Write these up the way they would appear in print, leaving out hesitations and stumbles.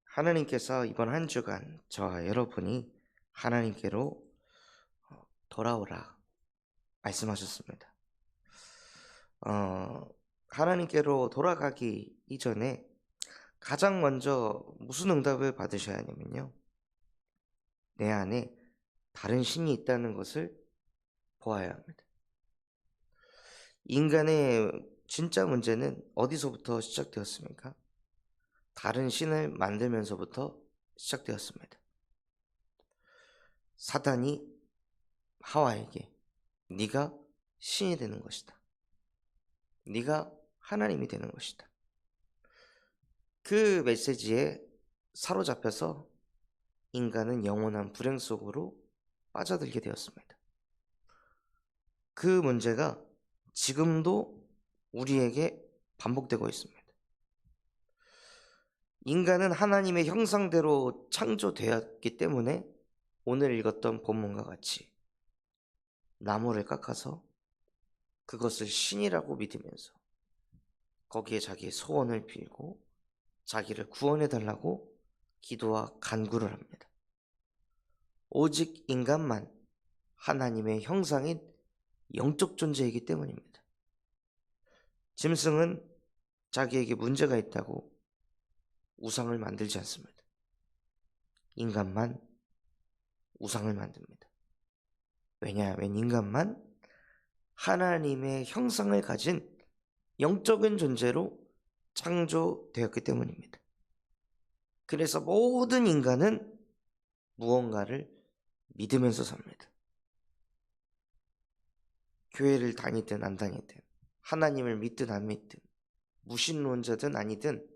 하나님께서 이번 한 주간 저와 여러분이 하나님께로 돌아오라 말씀하셨습니다. 어, 하나님께로 돌아가기 이전에 가장 먼저 무슨 응답을 받으셔야 하냐면요. 내 안에 다른 신이 있다는 것을 보아야 합니다. 인간의 진짜 문제는 어디서부터 시작되었습니까? 다른 신을 만들면서부터 시작되었습니다. 사단이 하와에게 네가 신이 되는 것이다. 네가 하나님이 되는 것이다. 그 메시지에 사로잡혀서 인간은 영원한 불행 속으로 빠져들게 되었습니다. 그 문제가 지금도 우리에게 반복되고 있습니다. 인간은 하나님의 형상대로 창조되었기 때문에 오늘 읽었던 본문과 같이 나무를 깎아서 그것을 신이라고 믿으면서 거기에 자기의 소원을 빌고 자기를 구원해달라고 기도와 간구를 합니다. 오직 인간만 하나님의 형상인 영적 존재이기 때문입니다. 짐승은 자기에게 문제가 있다고 우상을 만들지 않습니다. 인간만 우상을 만듭니다. 왜냐하면 인간만 하나님의 형상을 가진 영적인 존재로 창조되었기 때문입니다. 그래서 모든 인간은 무언가를 믿으면서 삽니다. 교회를 다니든 안 다니든, 하나님을 믿든 안 믿든, 무신론자든 아니든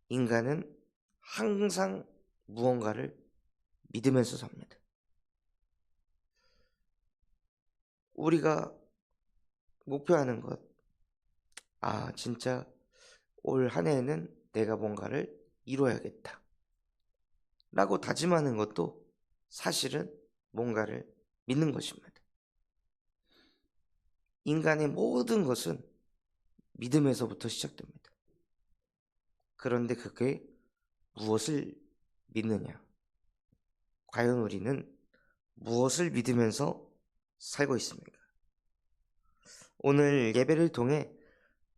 인간은 항상 무언가를 믿으면서 삽니다. 우리가 목표하는 것, 진짜 올 한 해에는 내가 뭔가를 이루어야겠다 라고 다짐하는 것도 사실은 뭔가를 믿는 것입니다. 인간의 모든 것은 믿음에서부터 시작됩니다. 그런데 그게 무엇을 믿느냐? 과연 우리는 무엇을 믿으면서 살고 있습니까? 오늘 예배를 통해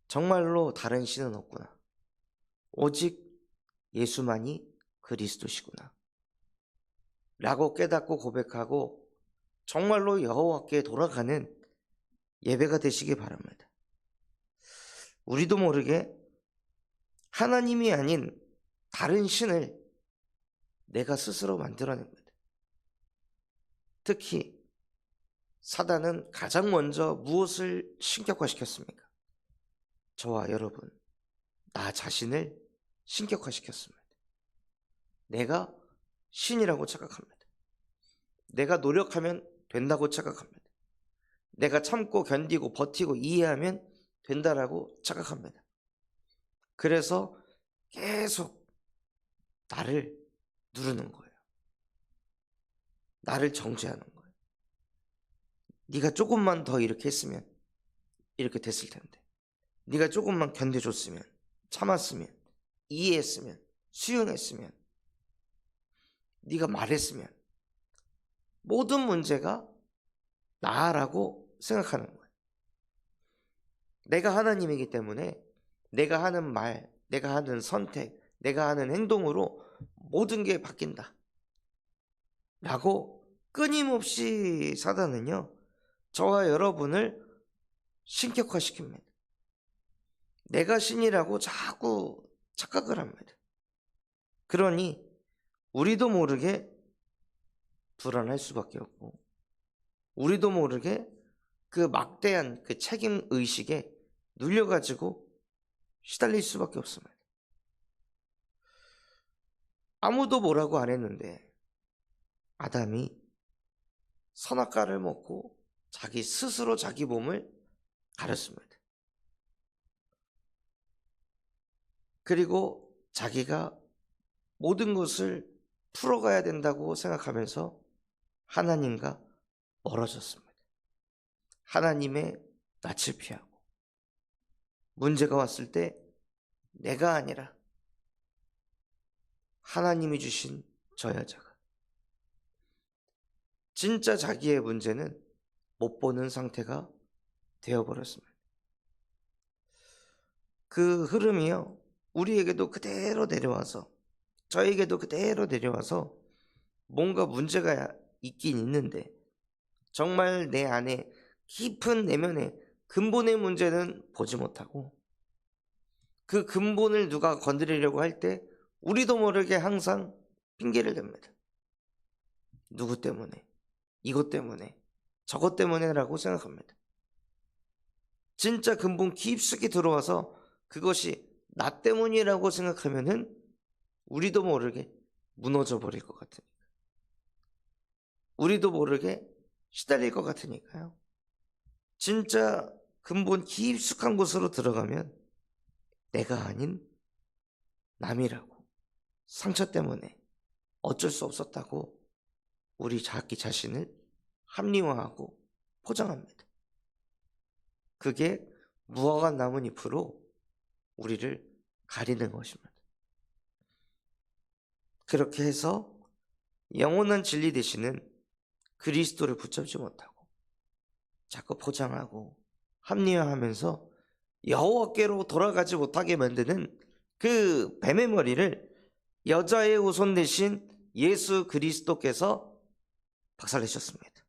정말로 다른 신은 없구나. 오직 예수만이 그리스도시구나. 라고 깨닫고 고백하고 정말로 여호와께 돌아가는 예배가 되시기 바랍니다. 우리도 모르게 하나님이 아닌 다른 신을 내가 스스로 만들어냅니다. 특히 사단은 가장 먼저 무엇을 신격화시켰습니까? 저와 여러분, 나 자신을 신격화시켰습니다. 내가 신이라고 착각합니다. 내가 노력하면 된다고 착각합니다. 내가 참고 견디고 버티고 이해하면 된다라고 착각합니다. 그래서 계속 나를 누르는 거예요. 나를 정죄하는 거예요. 네가 조금만 더 이렇게 했으면 이렇게 됐을 텐데. 네가 조금만 견뎌줬으면, 참았으면, 이해했으면, 수용했으면, 네가 말했으면 모든 문제가 나라고 생각하는 거예요. 내가 하나님이기 때문에 내가 하는 말, 내가 하는 선택, 내가 하는 행동으로 모든 게 바뀐다 라고 끊임없이 사단은요, 저와 여러분을 신격화시킵니다. 내가 신이라고 자꾸 착각을 합니다. 그러니 우리도 모르게 불안할 수밖에 없고, 우리도 모르게 그 막대한 그 책임 의식에 눌려가지고 시달릴 수밖에 없습니다. 아무도 뭐라고 안 했는데 아담이 선악과를 먹고 자기 스스로 자기 몸을 가렸습니다. 그리고 자기가 모든 것을 풀어가야 된다고 생각하면서 하나님과 멀어졌습니다. 하나님의 낯을 피하고 문제가 왔을 때 내가 아니라 하나님이 주신 저 여자가 진짜 자기의 문제는 못 보는 상태가 되어버렸습니다. 그 흐름이요, 우리에게도 그대로 내려와서, 저에게도 그대로 내려와서 뭔가 문제가 있긴 있는데 정말 내 안에 깊은 내면의 근본의 문제는 보지 못하고, 그 근본을 누가 건드리려고 할 때 우리도 모르게 항상 핑계를 댑니다. 누구 때문에, 이것 때문에, 저것 때문에라고 생각합니다. 진짜 근본 깊숙이 들어와서 그것이 나 때문이라고 생각하면은 우리도 모르게 무너져 버릴 것 같으니까, 우리도 모르게 시달릴 것 같으니까요. 진짜 근본 깊숙한 곳으로 들어가면 내가 아닌 남이라고, 상처 때문에 어쩔 수 없었다고 우리 자기 자신을 합리화하고 포장합니다. 그게 무화과 나뭇잎으로 우리를 가리는 것입니다. 그렇게 해서 영원한 진리 되시는 그리스도를 붙잡지 못하고 자꾸 포장하고 합리화하면서 여호와께로 돌아가지 못하게 만드는 그 뱀의 머리를 여자의 후손 되신 예수 그리스도께서 박살내셨습니다.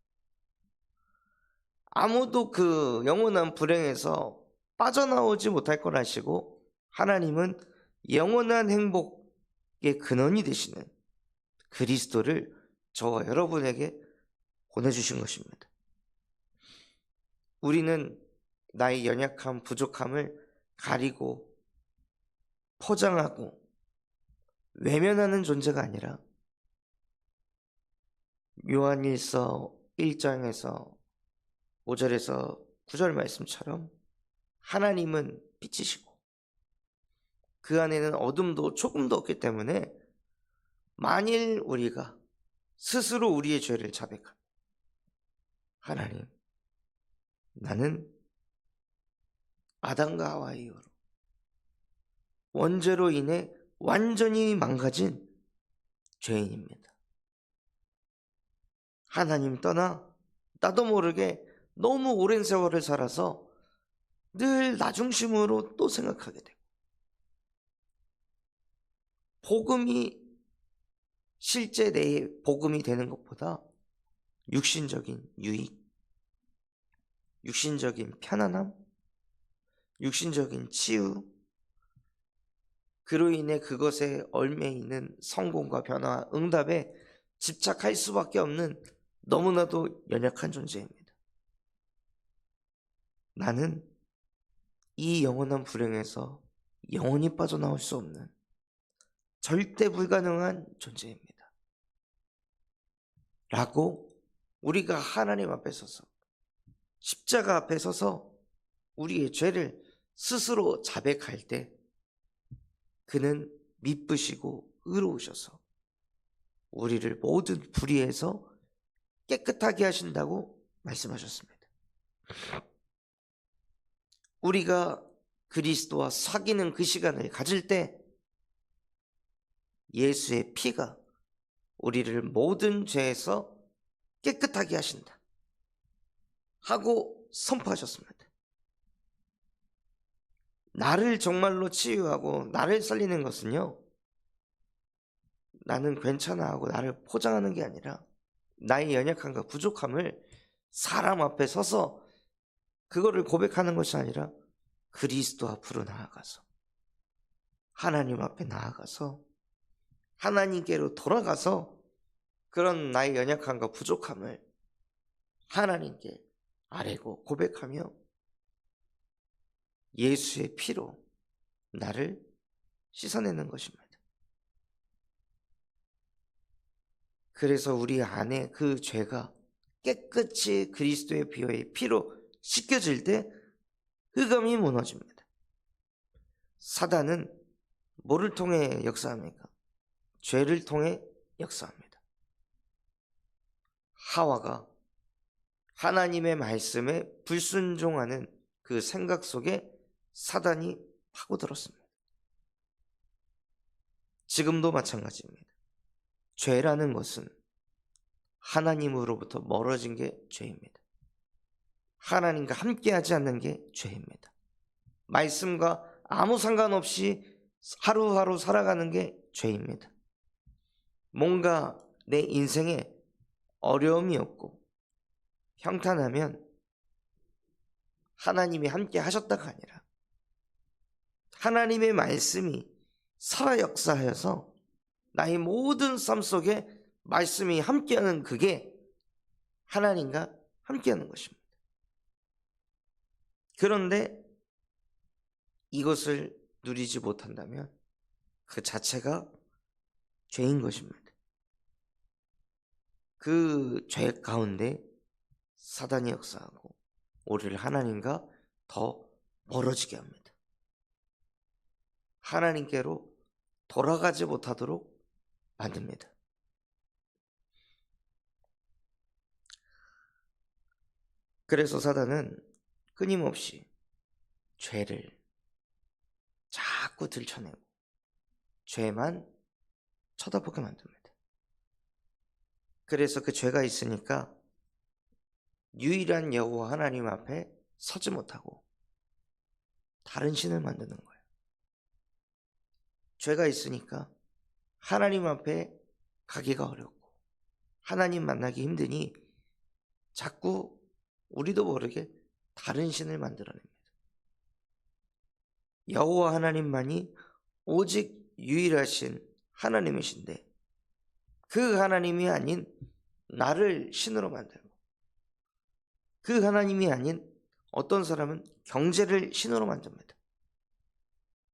아무도 그 영원한 불행에서 빠져나오지 못할 걸 아시고, 하나님은 영원한 행복의 근원이 되시는 그리스도를 저와 여러분에게 보내주신 것입니다. 우리는 나의 연약함, 부족함을 가리고 포장하고 외면하는 존재가 아니라, 요한일서 1장에서 5절에서 9절 말씀처럼 하나님은 빛이시고 그 안에는 어둠도 조금도 없기 때문에, 만일 우리가 스스로 우리의 죄를 자백하면, 하나님, 나는 아담과 하와의 이후로 원죄로 인해 완전히 망가진 죄인입니다. 하나님 떠나 나도 모르게 너무 오랜 세월을 살아서 늘 나 중심으로 또 생각하게 되고, 복음이 실제 내 복음이 되는 것보다 육신적인 유익, 육신적인 편안함, 육신적인 치유, 그로 인해 그것에 얽매 있는 성공과 변화, 응답에 집착할 수밖에 없는 너무나도 연약한 존재입니다. 나는 이 영원한 불행에서 영원히 빠져나올 수 없는 절대 불가능한 존재입니다. 라고 우리가 하나님 앞에 서서, 십자가 앞에 서서 우리의 죄를 스스로 자백할 때 그는 미쁘시고 의로우셔서 우리를 모든 불의에서 깨끗하게 하신다고 말씀하셨습니다. 우리가 그리스도와 사귀는 그 시간을 가질 때 예수의 피가 우리를 모든 죄에서 깨끗하게 하신다 하고 선포하셨습니다. 나를 정말로 치유하고 나를 살리는 것은요, 나는 괜찮아 하고 나를 포장하는 게 아니라, 나의 연약함과 부족함을 사람 앞에 서서 그거를 고백하는 것이 아니라 그리스도 앞으로 나아가서, 하나님 앞에 나아가서, 하나님께로 돌아가서 그런 나의 연약함과 부족함을 하나님께 아뢰고 고백하며 예수의 피로 나를 씻어내는 것입니다. 그래서 우리 안에 그 죄가 깨끗이 그리스도의 피로 씻겨질 때 흑암이 무너집니다. 사단은 뭐를 통해 역사합니까? 죄를 통해 역사합니다. 하와가 하나님의 말씀에 불순종하는 그 생각 속에 사단이 파고들었습니다. 지금도 마찬가지입니다. 죄라는 것은 하나님으로부터 멀어진 게 죄입니다. 하나님과 함께하지 않는 게 죄입니다. 말씀과 아무 상관없이 하루하루 살아가는 게 죄입니다. 뭔가 내 인생에 어려움이 없고 평탄하면 하나님이 함께 하셨다가 아니라 하나님의 말씀이 살아 역사하여서 나의 모든 삶 속에 말씀이 함께하는, 그게 하나님과 함께하는 것입니다. 그런데 이것을 누리지 못한다면 그 자체가 죄인 것입니다. 그 죄 가운데 사단이 역사하고 우리를 하나님과 더 멀어지게 합니다. 하나님께로 돌아가지 못하도록 만듭니다. 그래서 사단은 끊임없이 죄를 자꾸 들춰내고 죄만 쳐다보게 만듭니다. 그래서 그 죄가 있으니까 유일한 여호와 하나님 앞에 서지 못하고 다른 신을 만드는 거예요. 죄가 있으니까 하나님 앞에 가기가 어렵고 하나님 만나기 힘드니 자꾸 우리도 모르게 다른 신을 만들어냅니다. 여호와 하나님만이 오직 유일하신 하나님이신데 그 하나님이 아닌 나를 신으로 만들고, 그 하나님이 아닌 어떤 사람은 경제를 신으로 만듭니다.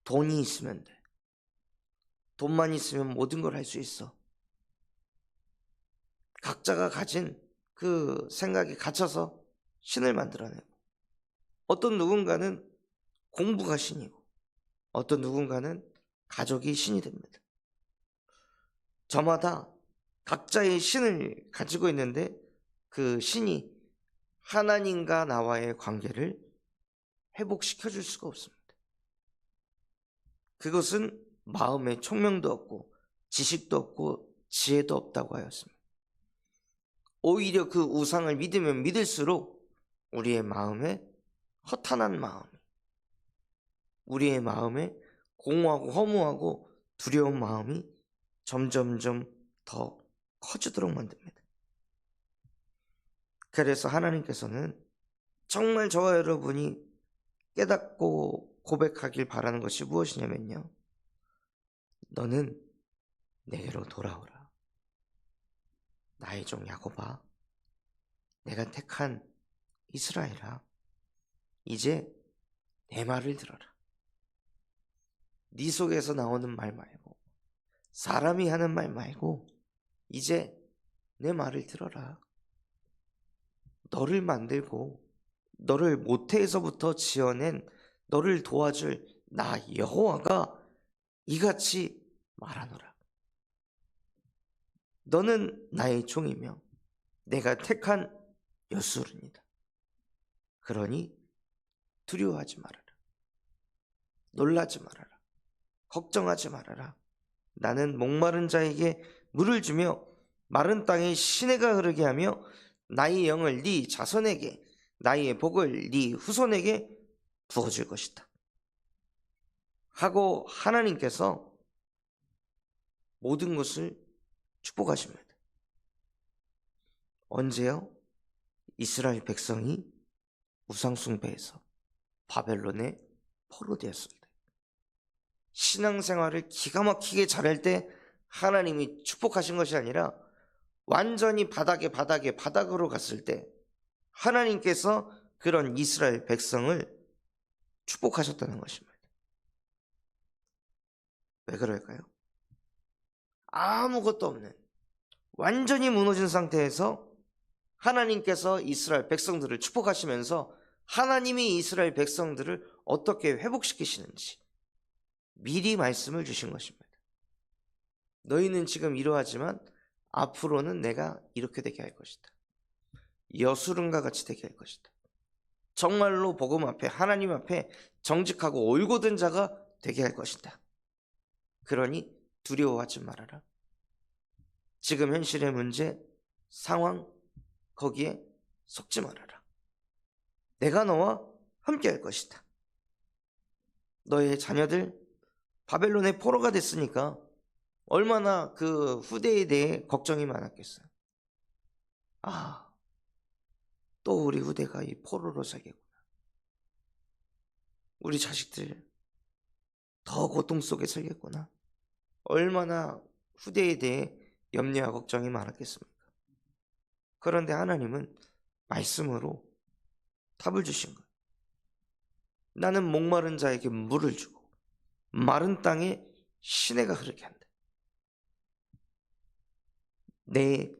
돈이 있으면 돼. 돈만 있으면 모든 걸 할 수 있어. 각자가 가진 그 생각에 갇혀서 신을 만들어내고, 어떤 누군가는 공부가 신이고 어떤 누군가는 가족이 신이 됩니다. 저마다 각자의 신을 가지고 있는데 그 신이 하나님과 나와의 관계를 회복시켜 줄 수가 없습니다. 그것은 마음에 총명도 없고 지식도 없고 지혜도 없다고 하였습니다. 오히려 그 우상을 믿으면 믿을수록 우리의 마음에 허탄한 마음이, 우리의 마음에 공허하고 허무하고 두려운 마음이 점점점 더 커지도록 만듭니다. 그래서 하나님께서는 정말 저와 여러분이 깨닫고 고백하길 바라는 것이 무엇이냐면요, 너는 내게로 돌아오라. 나의 종 야곱아, 내가 택한 이스라엘아, 이제 내 말을 들어라. 네 속에서 나오는 말 말고, 사람이 하는 말 말고 이제 내 말을 들어라. 너를 만들고 너를 모태에서부터 지어낸 너를 도와줄 나 여호와가 이같이 말하노라. 너는 나의 종이며 내가 택한 여수르니다. 그러니 두려워하지 말아라. 놀라지 말아라. 걱정하지 말아라. 나는 목마른 자에게 물을 주며 마른 땅에 시내가 흐르게 하며 나의 영을 네 자손에게, 나의 복을 네 후손에게 부어줄 것이다 하고 하나님께서 모든 것을 축복하십니다. 언제요? 이스라엘 백성이 우상숭배에서 바벨론에 포로되었을 때, 신앙생활을 기가 막히게 잘할 때 하나님이 축복하신 것이 아니라 완전히 바닥으로 갔을 때 하나님께서 그런 이스라엘 백성을 축복하셨다는 것입니다. 왜 그럴까요? 아무것도 없는 완전히 무너진 상태에서 하나님께서 이스라엘 백성들을 축복하시면서 하나님이 이스라엘 백성들을 어떻게 회복시키시는지 미리 말씀을 주신 것입니다. 너희는 지금 이러하지만 앞으로는 내가 이렇게 되게 할 것이다. 여수름과 같이 되게 할 것이다. 정말로 복음 앞에, 하나님 앞에 정직하고 올곧은 자가 되게 할 것이다. 그러니 두려워하지 말아라. 지금 현실의 문제, 상황, 거기에 속지 말아라. 내가 너와 함께 할 것이다. 너의 자녀들 바벨론의 포로가 됐으니까 얼마나 그 후대에 대해 걱정이 많았겠어요. 아, 또 우리 후대가 이 포로로 살겠구나. 우리 자식들 더 고통 속에 살겠구나. 얼마나 후대에 대해 염려와 걱정이 많았겠습니까? 그런데 하나님은 말씀으로 답을 주신 거예요. 나는 목마른 자에게 물을 주고 마른 땅에 시내가 흐르게 한다. 내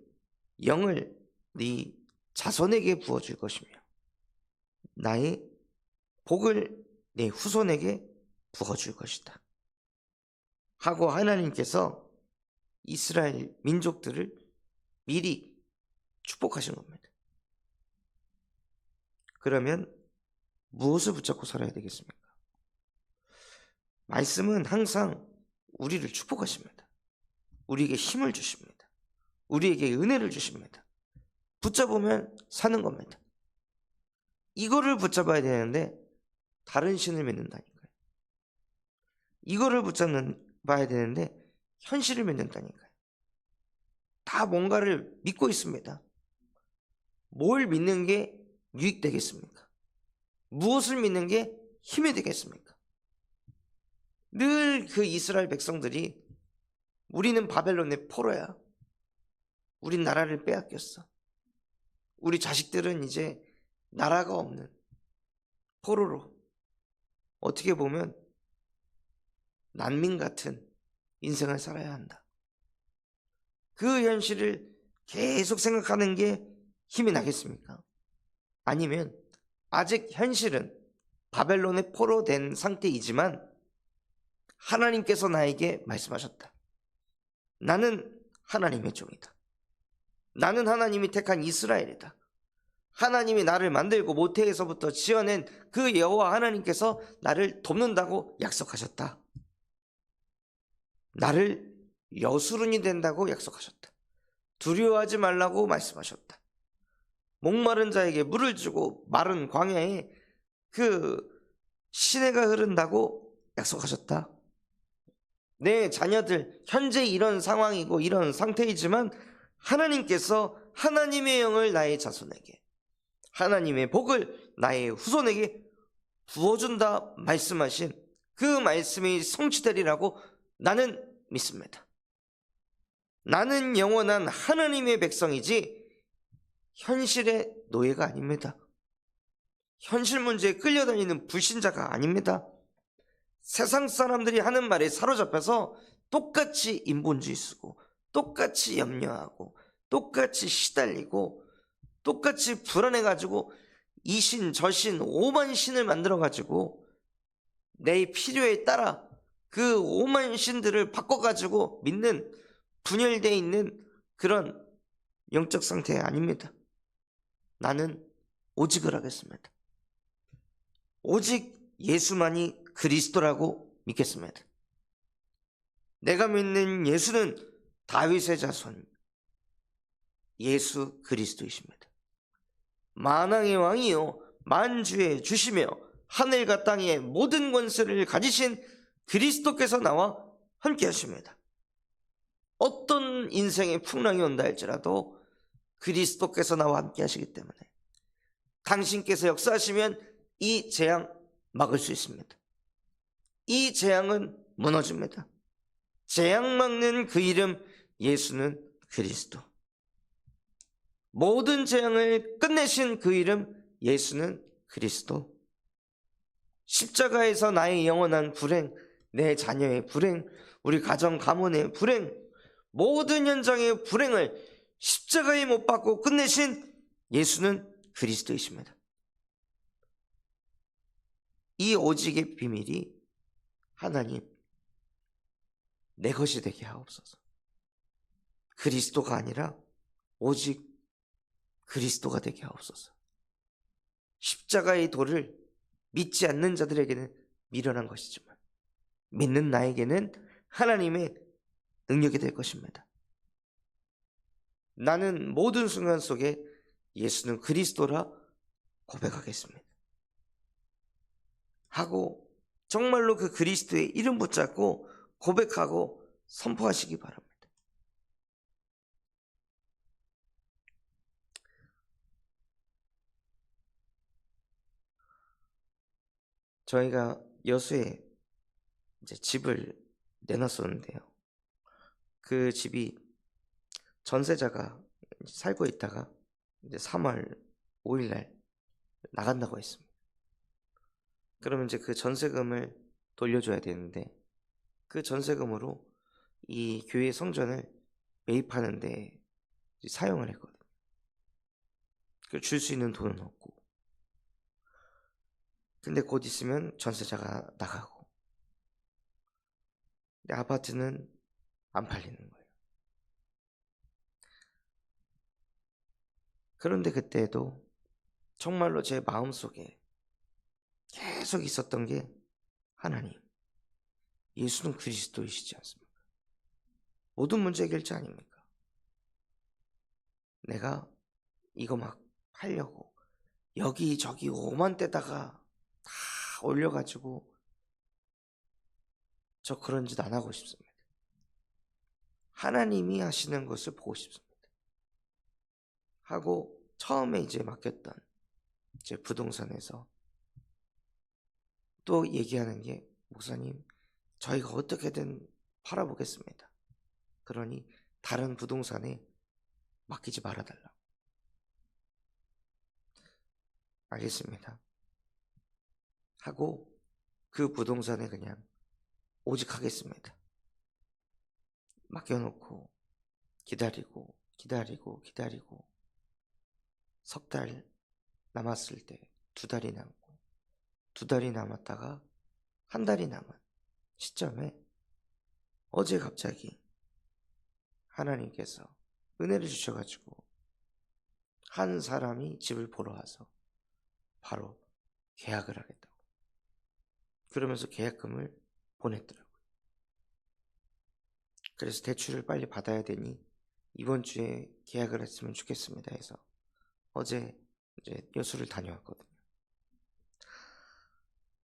영을 네 자손에게 부어줄 것이며 나의 복을 내 후손에게 부어줄 것이다 하고 하나님께서 이스라엘 민족들을 미리 축복하신 겁니다. 그러면 무엇을 붙잡고 살아야 되겠습니까? 말씀은 항상 우리를 축복하십니다. 우리에게 힘을 주십니다. 우리에게 은혜를 주십니다. 붙잡으면 사는 겁니다. 이거를 붙잡아야 되는데 다른 신을 믿는다니까요. 이거를 붙잡아야 되는데 현실을 믿는다니까요. 다 뭔가를 믿고 있습니다. 뭘 믿는 게 유익되겠습니까? 무엇을 믿는 게 힘이 되겠습니까? 늘 그 이스라엘 백성들이 우리는 바벨론의 포로야. 우린 나라를 빼앗겼어. 우리 자식들은 이제 나라가 없는 포로로 어떻게 보면 난민 같은 인생을 살아야 한다. 그 현실을 계속 생각하는 게 힘이 나겠습니까? 아니면 아직 현실은 바벨론의 포로 된 상태이지만 하나님께서 나에게 말씀하셨다. 나는 하나님의 종이다. 나는 하나님이 택한 이스라엘이다. 하나님이 나를 만들고 모태에서부터 지어낸 그 여호와 하나님께서 나를 돕는다고 약속하셨다. 나를 여수른이 된다고 약속하셨다. 두려워하지 말라고 말씀하셨다. 목마른 자에게 물을 주고 마른 광야에 그 시내가 흐른다고 약속하셨다. 내 자녀들 현재 이런 상황이고 이런 상태이지만 하나님께서 하나님의 영을 나의 자손에게, 하나님의 복을 나의 후손에게 부어준다 말씀하신 그 말씀이 성취되리라고 나는 믿습니다. 나는 영원한 하나님의 백성이지 현실의 노예가 아닙니다. 현실 문제에 끌려다니는 불신자가 아닙니다. 세상 사람들이 하는 말에 사로잡혀서 똑같이 인본주의 쓰고 똑같이 염려하고 똑같이 시달리고 똑같이 불안해가지고 이신 저신 오만 신을 만들어가지고 내 필요에 따라 그 오만 신들을 바꿔가지고 믿는 분열되어 있는 그런 영적 상태 아닙니다. 나는 오직을 하겠습니다. 오직 예수만이 그리스도라고 믿겠습니다. 내가 믿는 예수는 다윗의 자손 예수 그리스도이십니다. 만왕의 왕이요 만주의 주시며 하늘과 땅의 모든 권세를 가지신 그리스도께서 나와 함께 하십니다. 어떤 인생의 풍랑이 온다 할지라도 그리스도께서 나와 함께 하시기 때문에 당신께서 역사하시면 이 재앙 막을 수 있습니다. 이 재앙은 무너집니다. 재앙 막는 그 이름 예수는 그리스도. 모든 재앙을 끝내신 그 이름 예수는 그리스도. 십자가에서 나의 영원한 불행, 내 자녀의 불행, 우리 가정 가문의 불행, 모든 현장의 불행을 십자가에 못 박고 끝내신 예수는 그리스도이십니다. 이 오직의 비밀이 하나님 내 것이 되게 하옵소서. 그리스도가 아니라 오직 그리스도가 되게 하옵소서. 십자가의 도를 믿지 않는 자들에게는 미련한 것이지만 믿는 나에게는 하나님의 능력이 될 것입니다. 나는 모든 순간 속에 예수는 그리스도라 고백하겠습니다. 하고 정말로 그 그리스도의 이름 붙잡고 고백하고 선포하시기 바랍니다. 저희가 여수에 이제 집을 내놨었는데요. 그 집이 전세자가 살고 있다가 이제 3월 5일 날 나간다고 했습니다. 그러면 이제 그 전세금을 돌려줘야 되는데 그 전세금으로 이 교회 성전을 매입하는데 사용을 했거든요. 줄 수 있는 돈은 없고. 근데 곧 있으면 전세자가 나가고. 근데 아파트는 안 팔리는 거예요. 그런데 그때도 정말로 제 마음속에 계속 있었던 게 하나님, 예수는 그리스도이시지 않습니까? 모든 문제 해결자 아닙니까? 내가 이거 막 하려고 여기저기 오만대다가 다 올려가지고 저 그런 짓 안 하고 싶습니다. 하나님이 하시는 것을 보고 싶습니다. 하고 처음에 이제 맡겼던 제 부동산에서 또 얘기하는 게 목사님 저희가 어떻게든 팔아보겠습니다. 그러니 다른 부동산에 맡기지 말아달라고. 알겠습니다. 하고 그 부동산에 그냥 오직 하겠습니다. 맡겨놓고 기다리고 석 달 남았을 때 2달이 남고 2달이 남았다가 1달이 남은 시점에 어제 갑자기 하나님께서 은혜를 주셔가지고 한 사람이 집을 보러 와서 바로 계약을 하겠다고 그러면서 계약금을 보냈더라고요. 그래서 대출을 빨리 받아야 되니 이번 주에 계약을 했으면 좋겠습니다 해서 어제 이제 여수를 다녀왔거든요.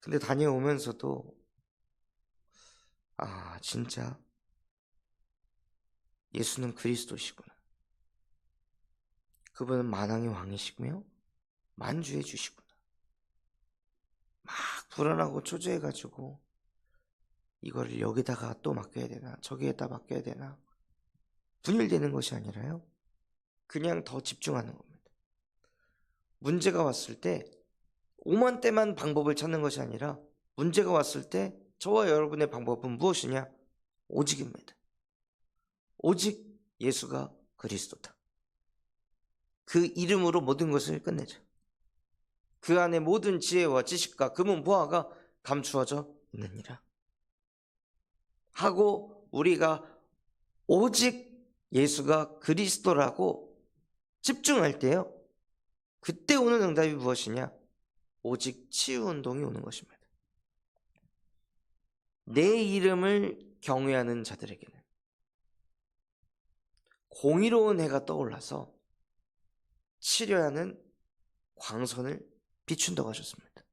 근데 다녀오면서도 진짜 예수는 그리스도시구나. 그분은 만왕의 왕이시며 만주의 주시구나. 막 불안하고 초조해가지고 이거를 여기다가 또 맡겨야 되나 저기에다 맡겨야 되나 분열되는 것이 아니라요. 그냥 더 집중하는 겁니다. 문제가 왔을 때 오만 때만 방법을 찾는 것이 아니라 문제가 왔을 때 저와 여러분의 방법은 무엇이냐? 오직입니다. 오직 예수가 그리스도다. 그 이름으로 모든 것을 끝내자. 그 안에 모든 지혜와 지식과 금은 보화가 감추어져 있느니라. 하고 우리가 오직 예수가 그리스도라고 집중할 때요. 그때 오는 응답이 무엇이냐? 오직 치유운동이 오는 것입니다. 내 이름을 경외하는 자들에게는 공의로운 해가 떠올라서 치려야 하는 광선을 비춘다고 하셨습니다.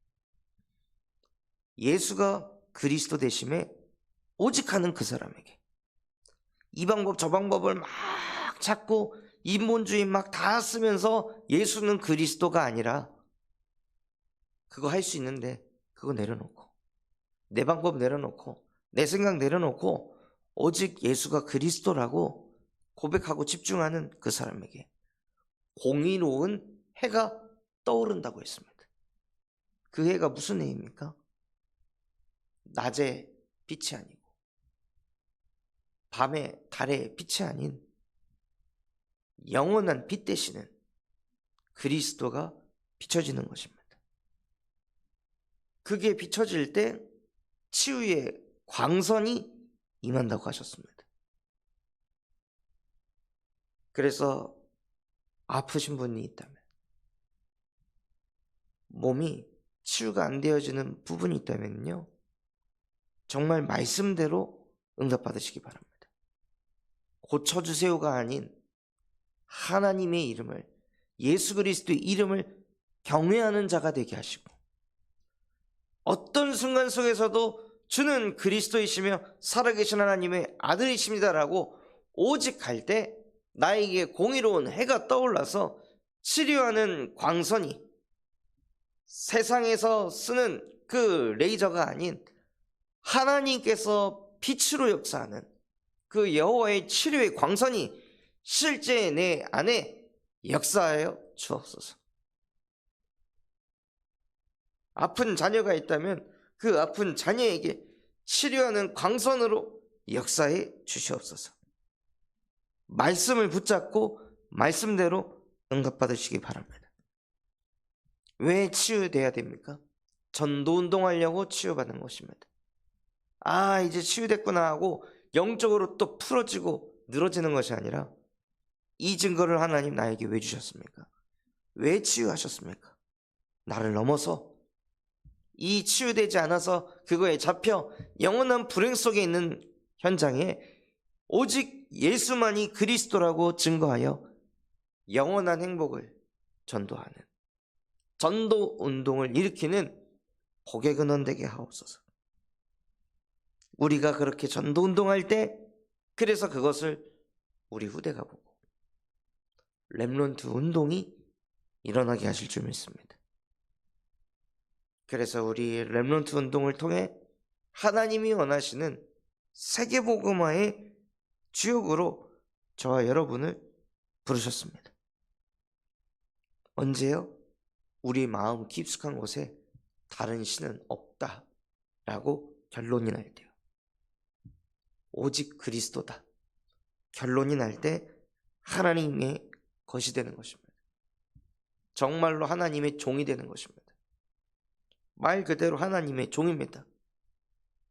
예수가 그리스도 되심에 오직하는 그 사람에게 이 방법 저 방법을 막 찾고 인본주의 막 다 쓰면서 예수는 그리스도가 아니라 그거 할 수 있는데 그거 내려놓고 내 방법 내려놓고 내 생각 내려놓고 오직 예수가 그리스도라고 고백하고 집중하는 그 사람에게 공의로운 해가 떠오른다고 했습니다. 그 해가 무슨 해입니까? 낮에 빛이 아니고 밤에 달의 빛이 아닌 영원한 빛 되시는 그리스도가 비춰지는 것입니다. 그게 비춰질 때 치유의 광선이 임한다고 하셨습니다. 그래서 아프신 분이 있다면 몸이 치유가 안 되어지는 부분이 있다면요 정말 말씀대로 응답받으시기 바랍니다. 고쳐주세요가 아닌 하나님의 이름을, 예수 그리스도의 이름을 경외하는 자가 되게 하시고, 어떤 순간 속에서도 주는 그리스도이시며 살아계신 하나님의 아들이십니다라고 오직 할 때 나에게 공의로운 해가 떠올라서 치료하는 광선이 세상에서 쓰는 그 레이저가 아닌 하나님께서 빛으로 역사하는 그 여호와의 치료의 광선이 실제 내 안에 역사하여 주옵소서. 아픈 자녀가 있다면 그 아픈 자녀에게 치료하는 광선으로 역사해 주시옵소서. 말씀을 붙잡고 말씀대로 응답받으시기 바랍니다. 왜 치유돼야 됩니까? 전도운동하려고 치유받는 것입니다. 이제 치유됐구나 하고 영적으로 또 풀어지고 늘어지는 것이 아니라, 이 증거를 하나님 나에게 왜 주셨습니까? 왜 치유하셨습니까? 나를 넘어서 이 치유되지 않아서 그거에 잡혀 영원한 불행 속에 있는 현장에 오직 예수만이 그리스도라고 증거하여 영원한 행복을 전도하는 전도 운동을 일으키는 복의 근원 되게 하옵소서. 우리가 그렇게 전도 운동할 때, 그래서 그것을 우리 후대가 보고 렘넌트 운동이 일어나게 하실 줄 믿습니다. 그래서 우리 렘넌트 운동을 통해 하나님이 원하시는 세계복음화의 주역으로 저와 여러분을 부르셨습니다. 언제요? 우리 마음 깊숙한 곳에 다른 신은 없다라고 결론이 날 때요. 오직 그리스도다 결론이 날 때 하나님의 것이 되는 것입니다. 정말로 하나님의 종이 되는 것입니다. 말 그대로 하나님의 종입니다.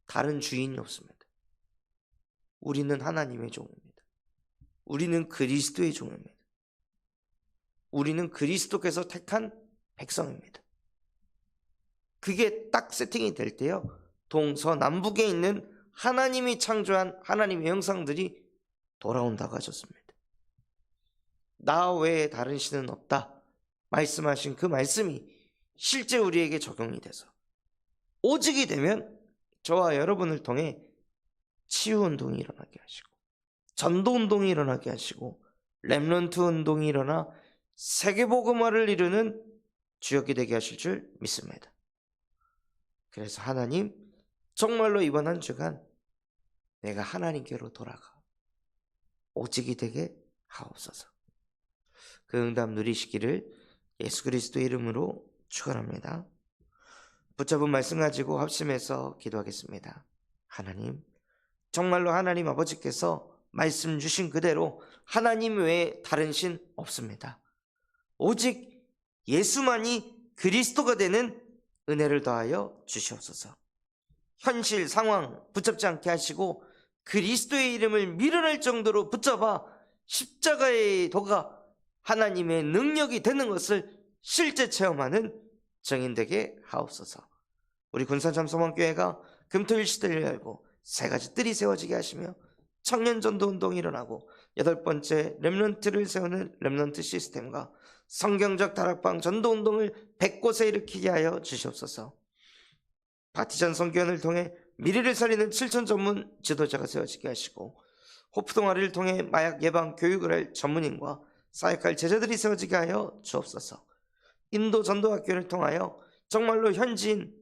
다른 주인이 없습니다. 우리는 하나님의 종입니다. 우리는 그리스도의 종입니다. 우리는 그리스도께서 택한 백성입니다. 그게 딱 세팅이 될 때요, 동서남북에 있는 하나님이 창조한 하나님의 형상들이 돌아온다고 하셨습니다. 나 외에 다른 신은 없다 말씀하신 그 말씀이 실제 우리에게 적용이 돼서 오직이 되면 저와 여러분을 통해 치유운동이 일어나게 하시고, 전도운동이 일어나게 하시고, 렘넌트 운동이 일어나 세계복음화를 이루는 주역이 되게 하실 줄 믿습니다. 그래서 하나님, 정말로 이번 한 주간 내가 하나님께로 돌아가 오직이 되게 하옵소서. 그 응답 누리시기를 예수 그리스도의 이름으로 축원합니다. 붙잡은 말씀 가지고 합심해서 기도하겠습니다. 하나님, 정말로 하나님 아버지께서 말씀 주신 그대로 하나님 외에 다른 신 없습니다. 오직 예수만이 그리스도가 되는 은혜를 더하여 주시옵소서. 현실 상황 붙잡지 않게 하시고 그리스도의 이름을 밀어낼 정도로 붙잡아 십자가의 도가 하나님의 능력이 되는 것을 실제 체험하는 정인되게 하옵소서. 우리 군산참소망교회가 금토일 시대를 열고 세 가지 뜰이 세워지게 하시며 청년 전도 운동이 일어나고 8번째 렘넌트를 세우는 렘넌트 시스템과 성경적 다락방 전도 운동을 100곳에 일으키게 하여 주시옵소서. 바티전 선교연을 통해 미래를 살리는 7천 전문 지도자가 세워지게 하시고, 호프 동아리를 통해 마약 예방 교육을 할 전문인과 사역할 제자들이 세워지게 하여 주옵소서. 인도 전도학교를 통하여 정말로 현지인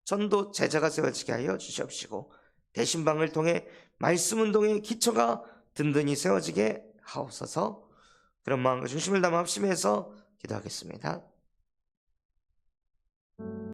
전도 제자가 세워지게 하여 주시옵시고, 대신방을 통해 말씀 운동의 기초가 든든히 세워지게 하옵소서. 그런 마음과 중심을 담아 합심해서 기도하겠습니다.